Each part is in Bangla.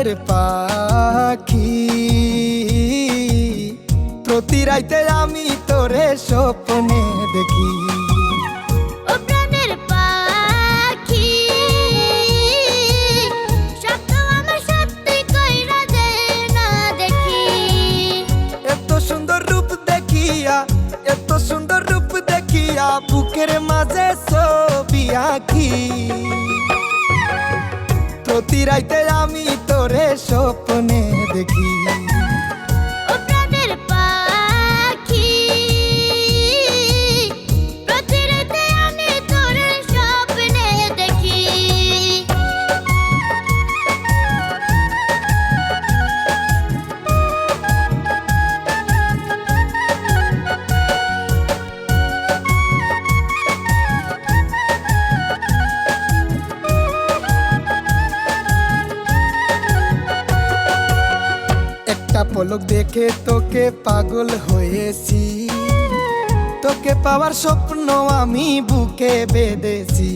প্রাণের পাখি প্রতি রাইতে আমি তোরে স্বপ্নে দেখি। ও প্রাণের পাখি স্বপ্ন আমার সত্যি কইরা দে না দেখি। এত সুন্দর রূপ দেখিয়া, এত সুন্দর রূপ দেখিয়া বুকের মাঝে ছবি আঁকি। প্রতি রাইতে আমি তোরে স্বপ্নে দেখি। ও প্রাণের পাখি প্রতি রাতে আমি তোর স্বপ্নে দেখি। একটা পলক দেখে তোকে পাগল হয়েছি, তোকে পাওয়ার স্বপ্ন আমি বুকে বেঁধেছি।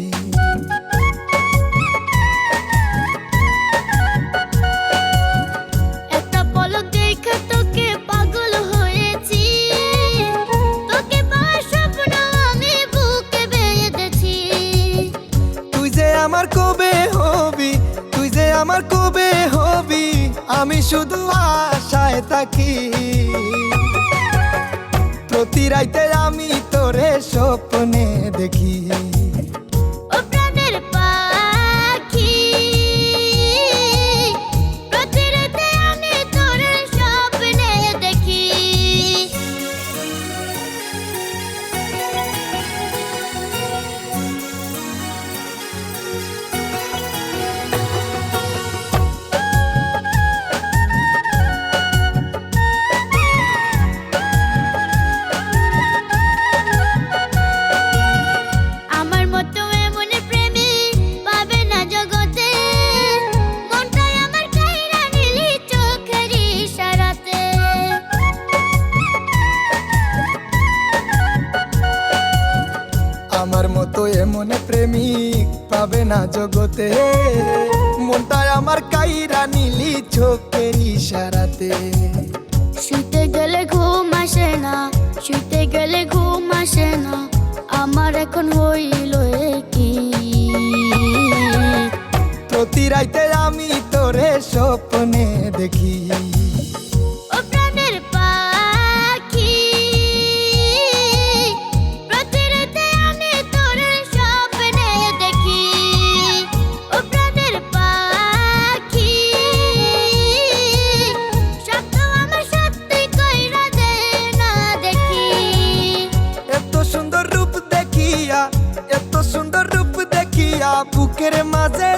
একটা পলক দেখে তোকে পাগল হয়েছি, তোকে পাওয়ার স্বপ্ন আমি বুকে বেঁধেছি। তুই যে আমার কবে হবি, তুই যে আমার কবে হবি, আমি শুধু আশায় থাকি। প্রতি রাইতে আমি তোরে স্বপ্নে দেখি। ও প্রাণের পাখি প্রতি রাতে আমি তোর স্বপ্নে দেখি। আমার মতো এমন প্রেমী পাবে না জগতে, মনটাই আমার কাইরা নিলি চোখের ইশারাতে। আমার মতো এমন প্রেমিক পাবে না জগতে, মনটায় আমার কাইরা নিলি চোখের ইশারাতে। শুতে গেলে ঘুম আসে না, শুতে গেলে ঘুম আসে না, আমার এখন হইল কি। প্রতি রাইতে আমি তোরে স্বপ্নে দেখি। ও প্রাণের পাখি প্রতি রাতে আমি তোর স্বপ্নে দেখি। ও প্রাণের পাখি স্বপ্ন আমার সত্যি কইরা দে না দেখি। এত সুন্দর রূপ দেখিয়া, এত সুন্দর রূপ দেখিয়া বুকের মাঝে